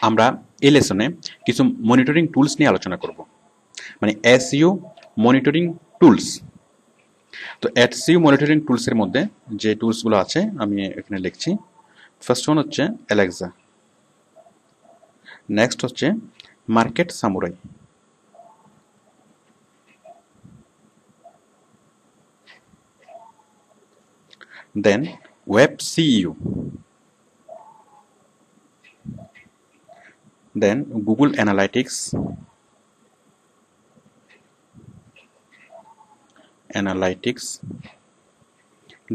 আমরা এই লেসনে কিছু মনিটরিং টুলস নিয়ে আলোচনা করব, মানে এসইও মনিটরিং টুলস। তো এসইও মনিটরিং টুলসের মধ্যে যে টুলসগুলো আছে আমি এখানে লিখছি। ফার্স্ট ওয়ান হচ্ছে অ্যালেক্সা, নেক্সট হচ্ছে মার্কেট সামুরাই, দেন ওয়েব সিইউ, দেন গুগল অ্যানালাইটিক্স,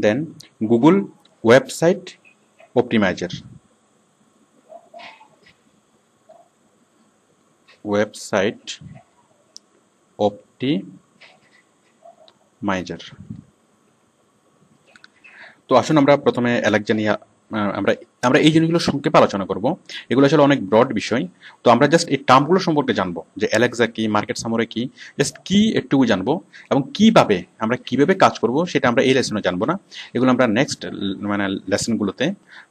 দেন গুগল ওয়েবসাইট অপটিমাইজার, তো আসুন আমরা প্রথমে অ্যালেক্সা নিয়ে আমরা আমরা এই জিনিসগুলো সংক্ষেপে আলোচনা করব। এগুলো আসলে অনেক ব্রড বিষয়। তো আমরা জাস্ট এই টার্মগুলো সম্পর্কে জানবো, যে অ্যালেক্সা কি, মার্কেট সামুরাই কি, জাস্ট কি একটু জানবো, এবং আমরা কিভাবে কাজ করব সেটা আমরা এই লেসনে জানবো না। এগুলো আমরা নেক্সট মানে লেসনগুলোতে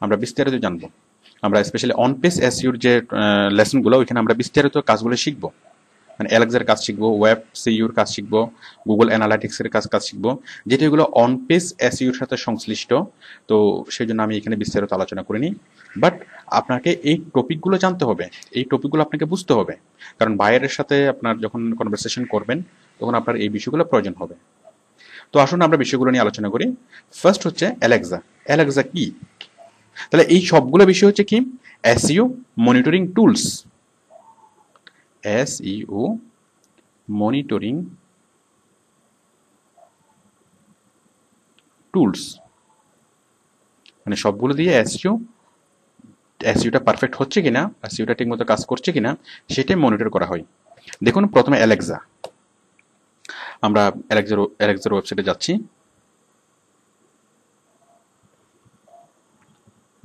আমরা বিস্তারিত জানবো। আমরা স্পেশালি অন পেজ এসইওর যে লেসনগুলো, ওইখানে আমরা বিস্তারিত কাজগুলো শিখবো, মানে অ্যালেক্সার কাজ শিখবো, ওয়েব সিইউর কাজ শিখবো, গুগল অ্যানালাইটিক্সের কাজ শিখবো, যেটা এগুলো অন পেজ এসইউর সাথে সংশ্লিষ্ট। তো সেই জন্য আমি এখানে বিস্তারিত আলোচনা করিনি, বাট আপনাকে এই টপিকগুলো জানতে হবে, এই টপিকগুলো আপনাকে বুঝতে হবে, কারণ বাইরের সাথে আপনার যখন কনভারসেশন করবেন তখন আপনার এই বিষয়গুলো প্রয়োজন হবে। তো আসুন আমরা বিষয়গুলো নিয়ে আলোচনা করি। ফার্স্ট হচ্ছে অ্যালেক্সা। অ্যালেক্সা কি? তাহলে এই সবগুলো বিষয় হচ্ছে কি SEO monitoring tools, SEO monitoring tools, মানে সবগুলো দিয়ে এসইওটা পারফেক্ট হচ্ছে কিনা, এসইওটা ঠিকমতো কাজ করছে কিনা সেটাই মনিটর করা হয়। দেখুন প্রথমে অ্যালেক্সা, আমরা অ্যালেক্সার ওয়েবসাইটে যাচ্ছি,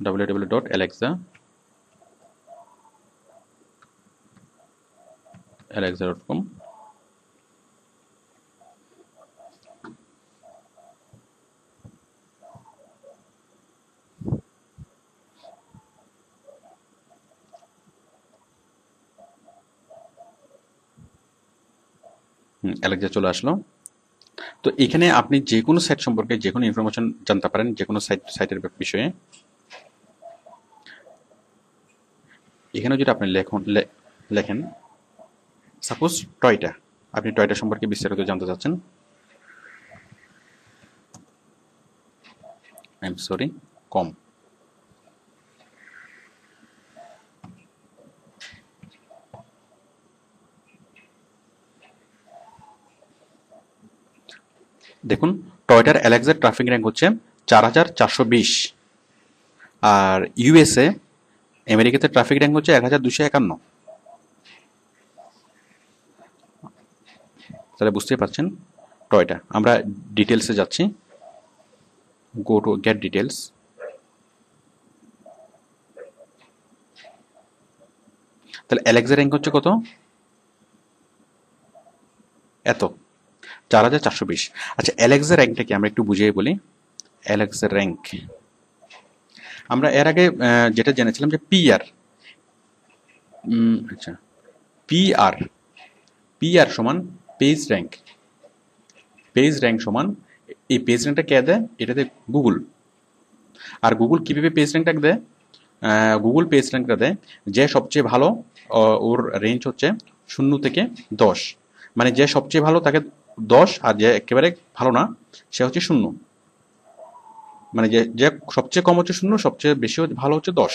www.alexa.com। অ্যালেক্সা চলে আসলো। তো এখানে আপনি যে কোনো সাইট সম্পর্কে যে কোনো ইনফরমেশন জানতে পারেন, যে কোনো সাইটের বিষয়ে। এখানে যদি আপনি লেখেন সাপোজ টয়টা, আপনি টয়টা সম্পর্কে বিস্তারিত জানতে চাচ্ছেন, কম। দেখুন টয়টার অ্যালেক্সার ট্রাফিক র্যাঙ্ক হচ্ছে 4420, আর ইউএসএ আমেরিকাতে ট্রাফিক র্যাঙ্ক হচ্ছে 1251। তাহলে বুঝতেই পারছেন টয়টা। আমরা ডিটেলসে যাচ্ছি, গো টু গেট ডিটেলস। তাহলে অ্যালেক্সা র্যাঙ্ক হচ্ছে কত? এত, 4420। আচ্ছা অ্যালেক্সা র্যাঙ্কটা কি আমরা একটু বুঝিয়ে বলি। অ্যালেক্সা র্যাঙ্ক আমরা এর আগে যেটা জেনেছিলাম যে পিআর, আচ্ছা পিআর সমান পেজ র্যাঙ্ক। পেজ র্যাঙ্ক সমান, এই পেজ র্যাঙ্কটা কে দেয়? এটা দেয় গুগল। আর গুগল কিভাবে পেজ র্যাঙ্কটা দেয়? গুগল পেজ র্যাঙ্কটা দেয় যে সবচেয়ে ভালো, ওর রেঞ্জ হচ্ছে 0 থেকে 10, মানে যে সবচেয়ে ভালো তাকে 10, আর যে একেবারে ভালো না সে হচ্ছে 0। মানে যে সবচেয়ে কম হচ্ছে 0, সবচেয়ে বেশি ভালো হচ্ছে 10।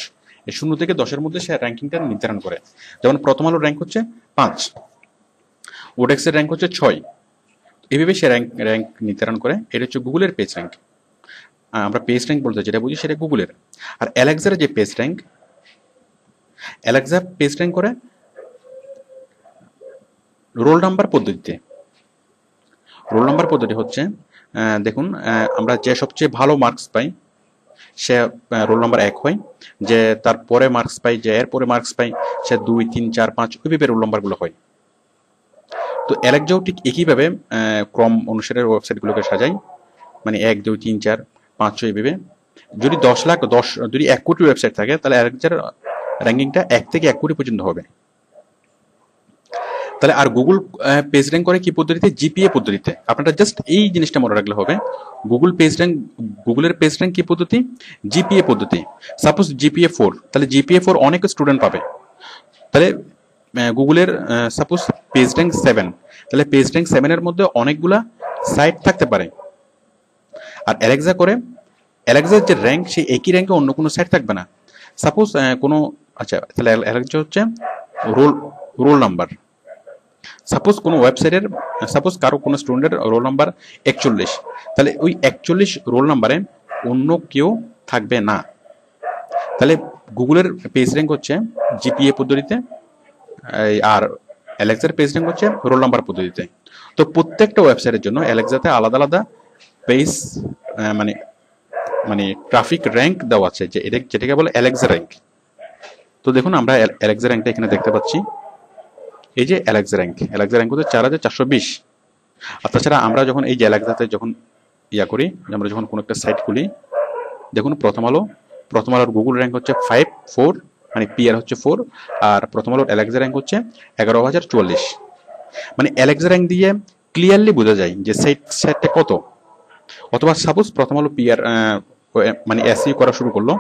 এই 0 থেকে 10-এর মধ্যে সে র্যাঙ্কিংটা নির্ধারণ করে। যেমন প্রথম আলোর র্যাঙ্ক হচ্ছে 5, ওডেক্সের র্যাঙ্ক হচ্ছে 6, এইভাবে সে র্যাঙ্ক নির্ধারণ করে। এটা হচ্ছে গুগলের পেজ র্যাঙ্ক। আমরা পেজ র্যাঙ্ক বলতে যেটা বুঝি সেটা গুগলের। আর অ্যালেক্সার যে page rank, Alexa page rank করে রোল নাম্বার পদ্ধতিতে। রোল নাম্বার পদ্ধতি হচ্ছে, দেখুন আমরা যে সবচেয়ে ভালো মার্কস পাই সে রোল নাম্বার 1 হয়, যে তার পরে মার্কস পাই, যে এর পরে মার্কস পাই সে 2, 3, 4, 5 ওইভাবে রোল নাম্বারগুলো হয়। তো অ্যালেক্সাও ঠিক একইভাবে ক্রম অনুসারে ওয়েবসাইটগুলোকে সাজাই, মানে 1, 2, 3, 4, 5, 6 এইভাবে। যদি 10 লাখ, যদি 1 কোটি ওয়েবসাইট থাকে তাহলে অ্যালেক্সার র্যাঙ্কিংটা 1 থেকে 1 কোটি পর্যন্ত হবে। তাহলে আর গুগল পেজ র্যাঙ্ক করে কি পদ্ধতিতে? জিপিএ পদ্ধতিতে। আপনারা জাস্ট এই জিনিসটা মনে রাখলে হবে। গুগলের পেজ র্যাঙ্ক কি পদ্ধতি? জিপিএ পদ্ধতি। সাপোজ জিপিএ 4, তাহলে জিপিএ 4 অনেক স্টুডেন্ট পাবে। তাহলে গুগলের সাপোজ পেজ র্যাঙ্ক 7, তাহলে পেজ র্যাঙ্ক 7 এর মধ্যে অনেকগুলা সাইট থাকতে পারে। আর অ্যালেক্সার যে র্যাঙ্ক, সেই একই র্যাঙ্কে অন্য কোনো সাইট থাকবে না। সাপোজ কোনো, আচ্ছা তাহলে অ্যালেক্সা হচ্ছে রোল নাম্বার। সাপোজ কোনো ওয়েবসাইটের, সাপোজ কারো কোনো স্টুডেন্টের রোল নাম্বার 41, তাহলে ওই 41 রোল নাম্বারে অন্য কেউ থাকবে না। তাহলে গুগলের পেজ র্যাঙ্ক হচ্ছে জিপিএ পদ্ধতিতে, আর অ্যালেক্সার পেজ র্যাঙ্ক হচ্ছে রোল নাম্বার পদ্ধতিতে। তো প্রত্যেকটা ওয়েবসাইটের জন্য অ্যালেক্সাতে আলাদা আলাদা পেজ মানে মানে ট্রাফিক র্যাঙ্ক দেওয়া আছে, যে যেটাকে বলে অ্যালেক্সা র্যাঙ্ক। তো দেখুন আমরা অ্যালেক্সা র্যাঙ্কটা এখানে দেখতে পাচ্ছি। এই যে অ্যালেক্সা র্যাঙ্ক হচ্ছে 4420। আর তাছাড়া আমরা যখন এই যে অ্যালেক্সাতে যখন করি, আমরা যখন কোনো একটা সাইট খুলি, দেখুন প্রথম আলোর গুগল র্যাঙ্ক হচ্ছে 54, মানে পিআর হচ্ছে 4, আর প্রথম আলোর অ্যালেক্সা র্যাঙ্ক হচ্ছে 11044। মানে অ্যালেক্সা র্যাঙ্ক দিয়ে ক্লিয়ারলি বোঝা যায় যে সাইটটা কত। অথবা সাপোজ প্রথম আলো পিআর মানে এসইও করা শুরু করলো,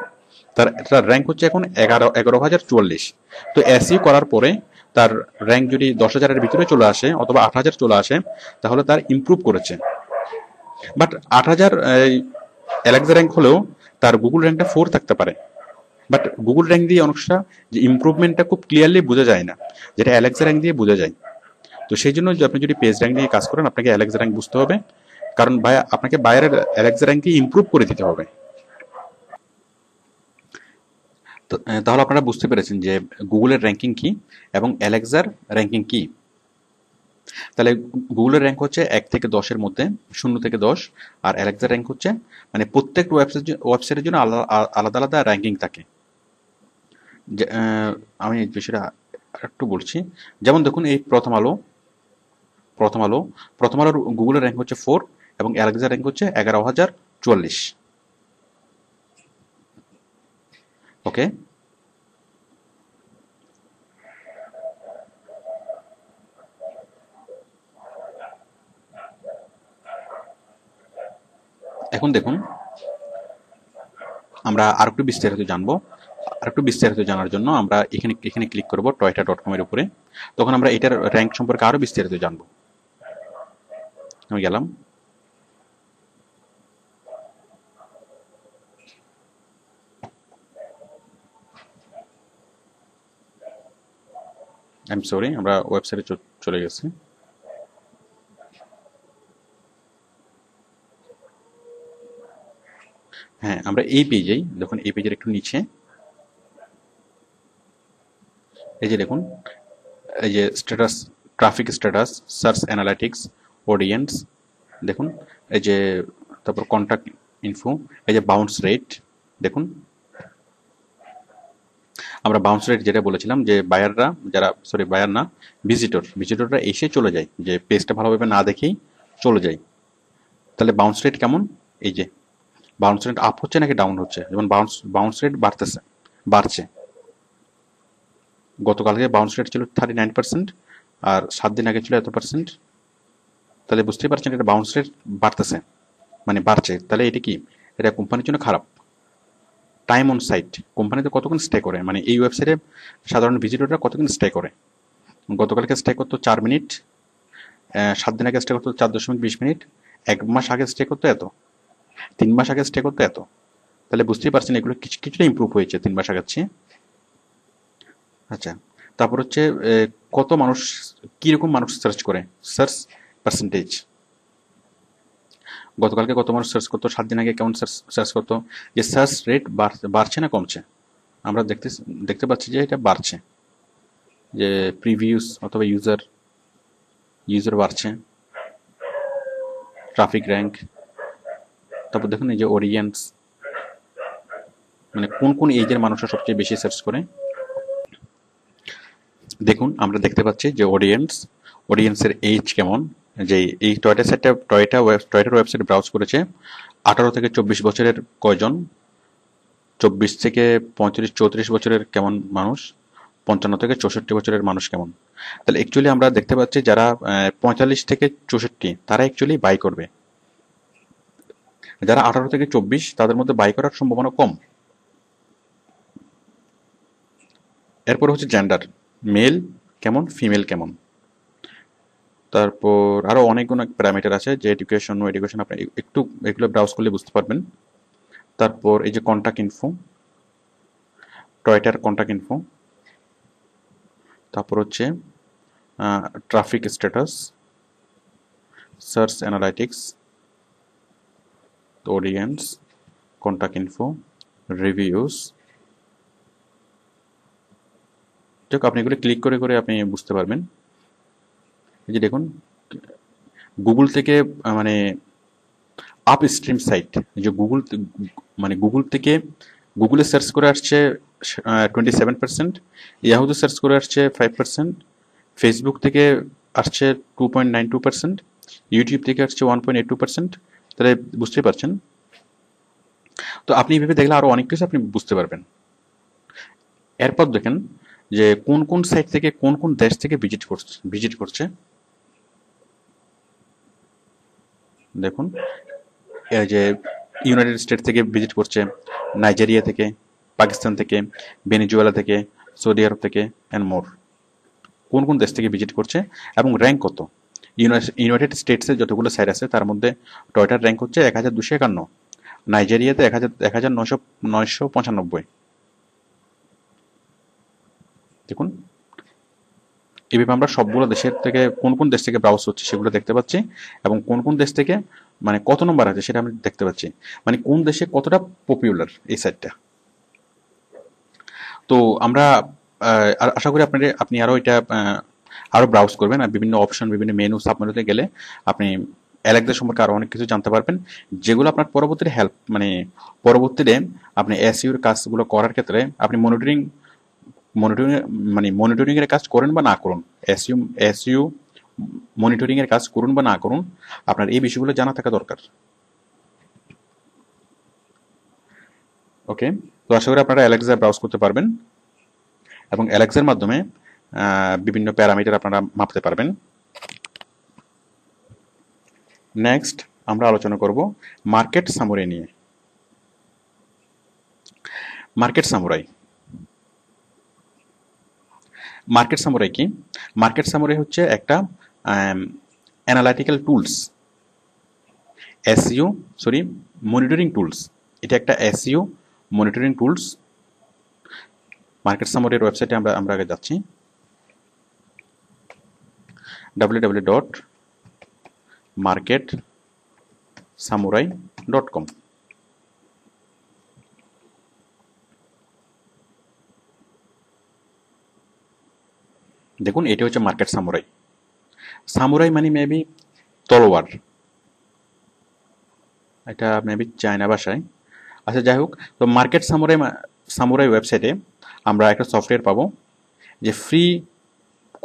তার র্যাঙ্ক হচ্ছে এখন 11044। তো এসইও করার পরে তার র্যাঙ্ক যদি 10,000-এর ভিতরে চলে আসে অথবা 8,000 চলে আসে, তাহলে তার ইমপ্রুভ করেছে। বাট 8,000 অ্যালেক্সা র্যাঙ্ক হলেও তার গুগল র্যাঙ্কটা 4 থাকতে পারে। বাট গুগল র্যাঙ্ক দিয়ে অনেকটা যে ইমপ্রুভমেন্টটা খুব ক্লিয়ারলি বোঝা যায় না, যেটা অ্যালেক্সা র্যাঙ্ক দিয়ে বোঝা যায়। তো সেই জন্য আপনি যদি পেজ র্যাঙ্ক নিয়ে কাজ করেন, আপনাকে অ্যালেক্সা র্যাঙ্ক বুঝতে হবে, কারণ আপনাকে বাইরের অ্যালেক্সা র্যাঙ্ককে ইমপ্রুভ করে দিতে হবে। তাহলে আপনারা বুঝতে পেরেছেন যে গুগলের র্যাঙ্কিং কি এবং অ্যালেক্সার র্যাঙ্কিং কি। তাহলে গুগলের র্যাঙ্ক হচ্ছে 1 থেকে 10-এর মধ্যে, 0 থেকে 10, আর অ্যালেক্সার র্যাঙ্ক হচ্ছে মানে প্রত্যেকটা ওয়েবসাইটের জন্য আলাদা আলাদা র্যাঙ্কিং থাকে। আমি এই বিষয়টা একটু বলছি। যেমন দেখুন এই প্রথম আলোর গুগলের র্যাঙ্ক হচ্ছে 4 এবং অ্যালেক্সার র্যাঙ্ক হচ্ছে 11044। ওকে, এখন দেখুন আমরা আরেকটু বিস্তারিত জানবো। আরেকটু বিস্তারিত জানার জন্য আমরা এখানে ক্লিক করব toyota.com এর উপরে। তখন আমরা এটার র্যাঙ্ক সম্পর্কে আরো বিস্তারিত জানবো। আমি গেলাম। আই এম সরি, আমরা ওয়েবসাইটে চলে গেছি। হ্যাঁ, আমরা এই পেজেই দেখুন, এই পেজের একটু নিচে এই যে দেখুন, এই যে status, traffic status, search analytics, audience, দেখুন এই যে, তারপর কন্ট্যাক্ট ইনফো, এই যে বাউন্স রেট। দেখুন আমরা বাউন্স রেট যেটা বলেছিলাম যে বায়ার না, ভিজিটররা এসে চলে যায়, যে পেজটা ভালোভাবে না দেখেই চলে যায়। তাহলে বাউন্স রেট কেমন? এই যে বাউন্স রেট আপ হচ্ছে নাকি ডাউন হচ্ছে? যেমন বাউন্স রেট বাড়ছে। গতকালকে বাউন্স রেট ছিল 39%, আর 7 দিন আগে ছিল এত পার্সেন্ট। তাহলে বুঝতেই পারছেন এটা বাউন্স রেট বাড়তেছে, মানে বাড়ছে। তাহলে এটা কি? এটা কোম্পানির জন্য খারাপ। টাইম অন সাইট, কোম্পানিতে কতক্ষণ স্টে করে, মানে এই ওয়েবসাইটে সাধারণ ভিজিটররা কতক্ষণ স্টে করে। গতকালকে স্টে করতো 4 মিনিট, 7 দিন আগে স্টে করতো 4.20 মিনিট, 1 মাস আগে স্টে করতো এত, 3 মাস আগে স্টে করতো এত। তাহলে বুঝতেই পারছেন এগুলো কিছুটা ইমপ্রুভ হয়েছে 3 মাস আগের চেয়ে। আচ্ছা, তারপর হচ্ছে কত মানুষ, কিরকম মানুষ সার্চ করে, সার্চ পার্সেন্টেজ। গতকালকে কত মানুষ সার্চ করতো, 7 দিন আগে কেমন সার্চ করতো, যে সার্চ রেট বাড়ছে না কমছে? আমরা দেখতে পাচ্ছি যে এটা বাড়ছে, যে প্রিভিউস অথবা ইউজার বাড়ছে, ট্রাফিক র্যাঙ্ক। তারপর দেখুন এই যে অডিয়েন্স, মানে কোন এজের মানুষরা সবচেয়ে বেশি সার্চ করে। দেখুন আমরা দেখতে পাচ্ছি যে অডিয়েন্সের এজ কেমন। যে এই টয়টার ওয়েবসাইট ব্রাউজ করেছে 18 থেকে 24 বছরের কয়জন, 24 থেকে 35-34 বছরের কেমন মানুষ, 55 থেকে 64 বছরের মানুষ কেমন। তাহলে অ্যাকচুয়ালি আমরা দেখতে পাচ্ছি যারা 45 থেকে 64 তারা অ্যাকচুয়ালি বাই করবে, যারা 18 থেকে 24 তাদের মধ্যে বাই করার সম্ভাবনা কম। এরপর হচ্ছে জেন্ডার, মেল কেমন, ফিমেল কেমন। তারপর আরো অনেকগুলো প্যারামিটার আছে, যে এডুকেশন আপনি একটু এগুলো ব্রাউজ করলে বুঝতে পারবেন। তারপর এই যে কন্টাক্ট ইনফো, টয়টার কন্টাক্ট ইনফো, তারপর হচ্ছে traffic status, search analytics, audience, contact info, reviews. যাক, আপনি এগুলো ক্লিক করে করে আপনি বুঝতে পারবেন। এই যে দেখুন, গুগল থেকে মানে আপ স্ট্রিম সাইট, যে গুগল থেকে গুগলে সার্চ করে আসছে 27%, ইয়াহুতে সার্চ করে আসছে 5%, ফেসবুক থেকে আসছে 2.92%, ইউটিউব থেকে আসছে 1.82%। তাহলে বুঝতেই পারছেন। তো আপনি এইভাবে দেখলে আরো অনেক কিছু আপনি বুঝতে পারবেন। এরপর দেখেন যে কোন কোন সাইট থেকে কোন কোন দেশ থেকে ভিজিট করছে। দেখুন, এই যে ইউনাইটেড স্টেট থেকে ভিজিট করছে, নাইজেরিয়া থেকে, পাকিস্তান থেকে, ভেনেজুয়েলা থেকে, সৌদি আরব থেকে অ্যান্ড মোর। কোন কোন দেশ থেকে ভিজিট করছে এবং র্যাঙ্ক কত। ইউনাইটেড স্টেটসে যতগুলো সাইট আছে তার মধ্যে টয়টার র্যাঙ্ক হচ্ছে 1251, নাইজেরিয়াতে 1995। দেখুন, এভাবে আমরা সবগুলো দেশের থেকে কোন কোন দেশ থেকে ব্রাউজ হচ্ছে সেগুলো দেখতে পাচ্ছি, এবং কোন কোন দেশ থেকে মানে কত নম্বর আছে সেটা আমি দেখতে পাচ্ছি, মানে কোন দেশে কতটা পপুলার এই সাইটটা। তো আমরা আশা করি আপনি আরো এটা আরো ব্রাউজ করবেন, আর বিভিন্ন অপশন, বিভিন্ন মেনু, সাবমেনুতে গেলে আপনি অ্যালেক্সা সম্পর্কে আরো অনেক কিছু জানতে পারবেন, যেগুলো আপনার পরবর্তীতে পরবর্তীতে আপনি এসইউর কাজগুলো করার ক্ষেত্রে আপনি মনিটরিং এর কাজ করেন বা না করুন, এসইউ মনিটরিং এর কাজ করুন বা না করুন, আপনার এই বিষয়গুলো জানা থাকা দরকার। ওকে, তো আশা করি আপনারা অ্যালেক্সা ব্রাউজ করতে পারবেন এবং অ্যালেক্সার মাধ্যমে বিভিন্ন প্যারামিটার আপনারা মাপতে পারবেন। নেক্সট আমরা আলোচনা করব মার্কেট সামুরাই নিয়ে। মার্কেট সামুরাই কি? মার্কেট সামুরাই হচ্ছে একটা অ্যানালাইটিক্যাল টুলস, মনিটরিং টুলস। এটা একটা এসইও মনিটরিং টুলস। মার্কেট সামুরাইয়ের ওয়েবসাইটে আমরা আগে যাচ্ছি, www.marketsamurai.com। দেখুন, এটা হচ্ছে মার্কেট সামুরাই। সামুরাই মানে মেবি তলোয়ার, এটা মেবি চায়না ভাষায়। আচ্ছা, যাই হোক, তো মার্কেট সামুরাই ওয়েবসাইটে আমরা একটা সফটওয়্যার পাবো, যে free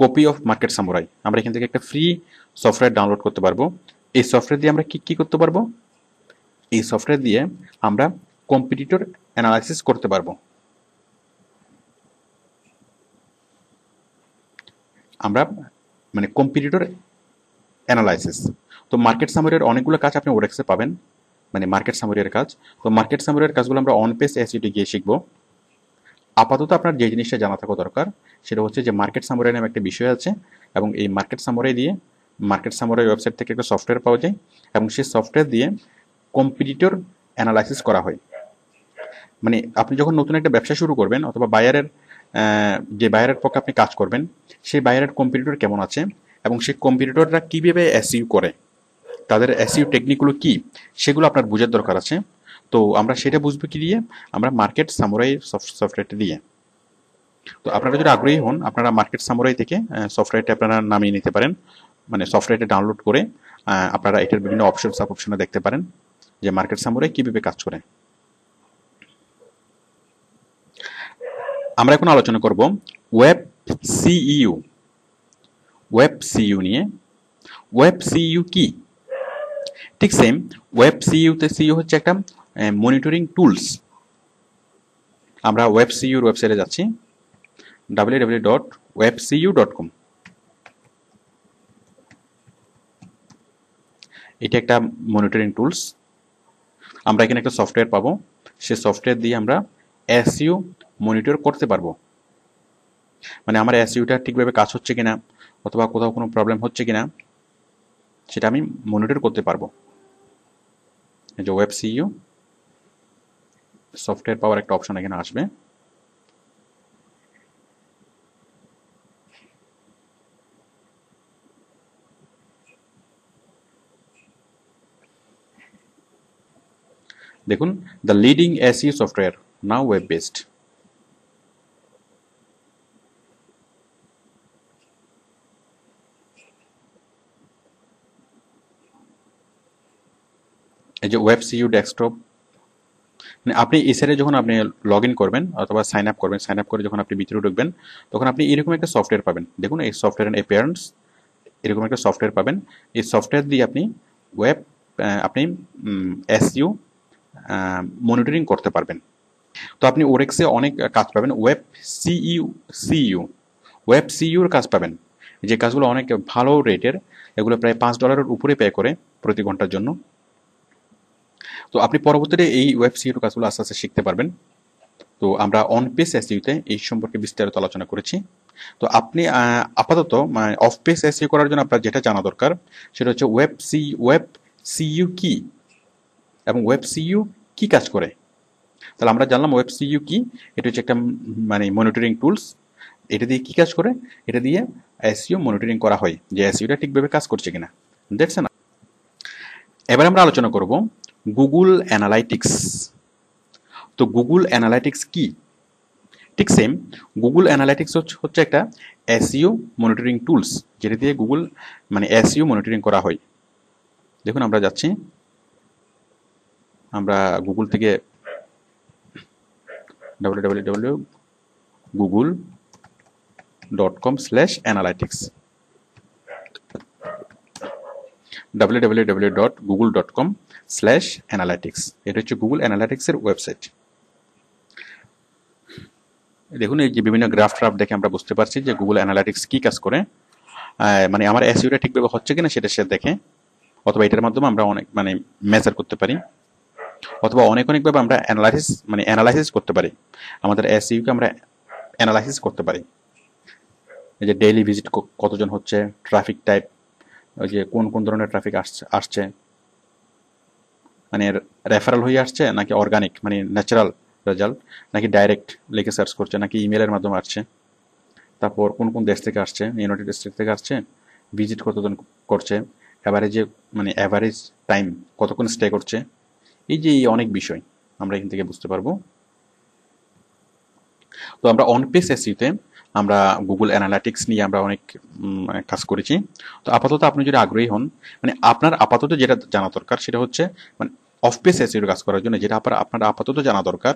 copy of market samurai. আমরা এখান থেকে একটা ফ্রি সফটওয়্যার ডাউনলোড করতে পারবো। এই সফটওয়্যার দিয়ে আমরা কি করতে পারবো? এই সফটওয়্যার দিয়ে আমরা কম্পিটিটর অ্যানালাইসিস করতে পারবো। আমরা মানে কম্পিটিটর অ্যানালাইসিস। তো মার্কেট সামুরাইয়ের অনেকগুলো কাজ আপনি ওডেক্সে পাবেন, মানে মার্কেট সামুরাইয়ের কাজ। তো মার্কেট সামুরাইয়ের কাজগুলো আমরা অন পেজ এসইউতে গিয়ে শিখবো। আপাতত আপনার যে জিনিসটা জানা থাকা দরকার সেটা হচ্ছে যে মার্কেট সামুরাই নামে একটা বিষয় আছে, এবং এই মার্কেট সামুরাই ওয়েবসাইট থেকে একটা সফটওয়্যার পাওয়া যায়, এবং সেই সফটওয়্যার দিয়ে কম্পিটিটর অ্যানালাইসিস করা হয়। মানে আপনি যখন নতুন একটা ব্যবসা শুরু করবেন, অথবা যে বায়ারের পক্ষে আপনি কাজ করবেন, সেই বায়ারের কম্পিটিটর কেমন আছে, এবং সেই কম্পিটিটররা কীভাবে এসইউ করে, তাদের এসইউ টেকনিকগুলো কি, সেগুলো আপনার বোঝার দরকার আছে। তো আমরা সেটা বুঝবো কি দিয়ে? আমরা মার্কেট সামুরাই সফটওয়্যারটা দিয়ে। তো আপনারা যদি আগ্রহী হন, আপনারা মার্কেট সামুরাই থেকে সফটওয়্যারটা আপনারা নামিয়ে নিতে পারেন, মানে সফটওয়্যারটা ডাউনলোড করে আপনারা এটার বিভিন্ন অপশনে দেখতে পারেন যে মার্কেট সামুরাই কিভাবে কাজ করে। আমরা এখন আলোচনা করব ওয়েব সিইউ নিয়ে। ওয়েব সিইউ কি? ঠিক সেম, ওয়েব সিইউতে সিইউ হচ্ছে একটা মনিটরিং টুলস। আমরা ওয়েবসিইউর ওয়েবসাইটে যাচ্ছি, www.webcu.com। এটা একটা মনিটরিং টুলস। আমরা এখানে একটা সফটওয়্যার পাবো, সেই সফটওয়্যার দিয়ে আমরা এসইও মনিটর করতে পারবো। মানে আমার এসইওটা ঠিকভাবে কাজ হচ্ছে কিনা অথবা কোথাও কোনো প্রবলেম হচ্ছে কিনা সেটা আমি মনিটর করতে পারবো। এই যে ওয়েব সিইও সফটওয়্যার পাওয়ার একটা অপশন এখানে আসবে। দেখুন, the leading SEO software now web based. এই যে ওয়েব সিইও ডেস্কটপ, মানে আপনি এই সাইডে যখন আপনি লগ ইন করবেন অথবা সাইন আপ করবেন, সাইন আপ করে যখন আপনি ভিতরে ঢুকবেন তখন আপনি এরকম একটা সফটওয়্যার পাবেন। দেখুন, এই সফটওয়্যার অ্যাপিয়ারেন্স, এরকম একটা সফটওয়্যার পাবেন। এই সফটওয়্যার দিয়ে আপনি ওয়েব আপনি এসইও মনিটরিং করতে পারবেন। তো আপনি ওরেক্সে অনেক কাজ পাবেন। সিইউ ওয়েব সিইউর কাজ পাবেন, যে কাজগুলো অনেক ভালো রেটের, এগুলো প্রায় $5 উপরে পে করে প্রতি ঘন্টার জন্য। তো আপনি পরবর্তীতে এই ওয়েব সিইউর কাজগুলো আস্তে আস্তে শিখতে পারবেন। তো আমরা অন পেজ এসইউতে এই সম্পর্কে বিস্তারিত আলোচনা করেছি। তো আপনি আপাতত অফ পেজ এসইউ করার জন্য আপনার যেটা জানা দরকার সেটা হচ্ছে ওয়েব সিইউ কি এবং ওয়েব সিইউ কি কাজ করে। তাহলে আমরা জানলাম ওয়েব সিইউ কি। এটা হচ্ছে একটা মানে মনিটরিং টুলস। এটা দিয়ে কি কাজ করে? এটা দিয়ে এসইও মনিটরিং করা হয় যে এসইওটা ঠিকভাবে কাজ করছে কিনা। দেখছেন? এবার আমরা আলোচনা করব গুগল অ্যানালাইটিক্স। তো গুগল অ্যানালাইটিক্স কি? ঠিক সেম, গুগল অ্যানালাইটিক্স হচ্ছে একটা এসইও মনিটরিং টুলস, যেটা দিয়ে গুগল মানে এসইও মনিটরিং করা হয়। দেখুন, আমরা যাচ্ছি, আমরা গুগল থেকে www.google.com/analytics www.google.com/analytics এটা হচ্ছে গুগল অ্যানালাইটিক্সের ওয়েবসাইট। দেখুন, এই যে বিভিন্ন গ্রাফ দেখে আমরা বুঝতে পারছি যে গুগল অ্যানালাইটিক্স কি কাজ করে। মানে আমার এসইওটা ঠিকভাবে হচ্ছে কিনা সেটা সে দেখে, অথবা এটার মাধ্যমে আমরা অনেক মানে মেজার করতে পারি, অথবা অনেকভাবে আমরা অ্যানালাইসিস করতে পারি। আমাদের এসইওকে আমরা অ্যানালাইসিস করতে পারি। এই যে ডেইলি ভিজিট কতজন হচ্ছে, ট্রাফিক টাইপ, ওই যে কোন ধরনের ট্রাফিক আসছে, মানে রেফারেল হয়ে আসছে নাকি অর্গানিক মানে ন্যাচারাল রেজাল্ট, নাকি ডাইরেক্ট লিখে সার্চ করছে, নাকি ইমেলের মাধ্যমে আসছে, তারপর কোন দেশ থেকে আসছে, ইউনাইটেড স্টেট থেকে আসছে, ভিজিট কতজন করছে, অ্যাভারেজ টাইম কতক্ষণ স্টে করছে। এই যে অনেক বিষয় আমরা এখান থেকে বুঝতে পারবো। তো আমরা অন পেজ এসইওতে আমরা গুগল অ্যানালাইটিক্স নিয়ে আমরা অনেক কাজ করেছি। তো আপাতত আপনি যদি আগ্রহী হন, মানে আপনার আপাতত যেটা জানা দরকার সেটা হচ্ছে মানে অফ পেজ এসইওর কাজ করার জন্য যেটা আপনার আপাতত জানা দরকার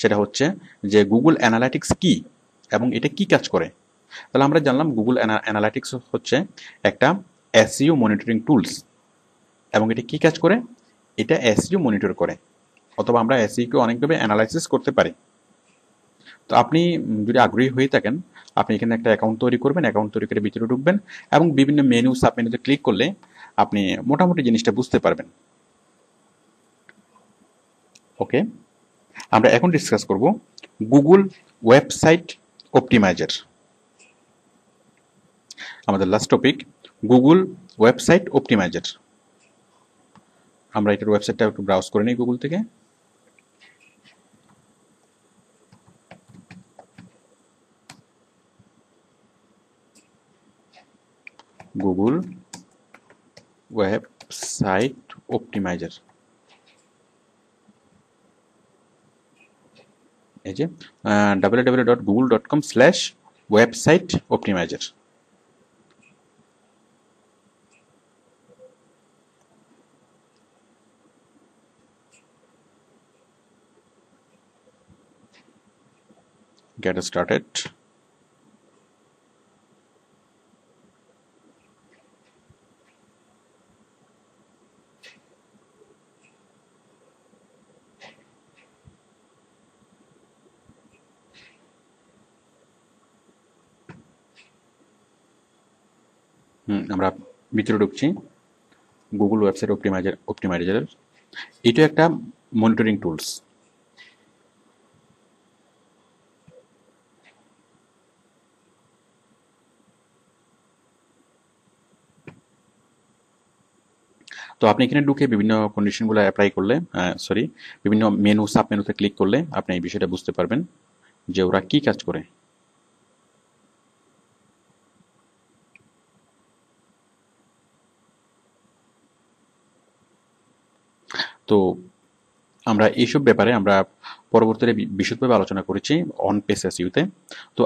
সেটা হচ্ছে যে গুগল অ্যানালাইটিক্স কি এবং এটা কি কাজ করে। তাহলে আমরা জানলাম গুগল অ্যানালাইটিক্স হচ্ছে একটা এসইও মনিটরিং টুলস, এবং এটা কি কাজ করে? এটা এসইও মনিটর করে, অথবা আমরা এসইওকে অনেকভাবে অ্যানালাইসিস করতে পারি। তো আপনি যদি আগ্রহী হয়ে থাকেন, আপনি এখানে একটা অ্যাকাউন্ট তৈরি করবেন, অ্যাকাউন্ট তৈরি করে ভিতরে ঢুকবেন এবং বিভিন্ন মেনু সাব মেনুতে ক্লিক করলে আপনি মোটামুটি জিনিসটা বুঝতে পারবেন। ওকে, আমরা এখন ডিসকাস করব গুগল ওয়েবসাইট অপটিমাইজার। আমাদের last topic Google website optimiser. আমরা এটার ওয়েবসাইটটা একটু ব্রাউজ করে নিই গুগল থেকে। গুগল ওয়েবসাইট অপটিমাইজার, এই যে www.google.com/website-optimizer। Get started. আমরা ভিতরে ঢুকছি গুগল ওয়েবসাইট অপটিমাইজারের। এটা একটা মনিটরিং টুলস। তো আপনি এখানে ঢুকে বিভিন্ন কন্ডিশনগুলো অ্যাপ্লাই করলে, সরি, বিভিন্ন মেনু সাব মেনুতে ক্লিক করলে আপনি এই বিষয়টা বুঝতে পারবেন যে ওরা কি কাজ করে। তো আমরা এইসব ব্যাপারে আমরা পরবর্তীতে বিশদভাবে আলোচনা করেছি অন পেজ এসইউতে। তো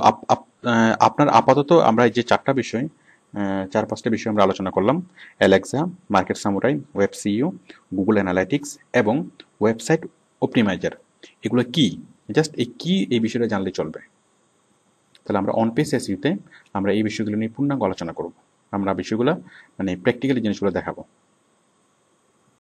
আপনার আপাতত আমরা এই যে চারটা বিষয়, চার পাঁচটা বিষয় আমরা আলোচনা করলাম: Alexa, market samurai, web CEO, Google analytics এবং ওয়েবসাইট অপটিমাইজার। এগুলো কি, জাস্ট এই বিষয়টা জানলে চলবে। তাহলে আমরা অন পেজ এসইউতে আমরা এই বিষয়গুলো নিয়ে পূর্ণাঙ্গ আলোচনা করব। আমরা বিষয়গুলো মানে প্র্যাকটিক্যালি জিনিসগুলো দেখাবো।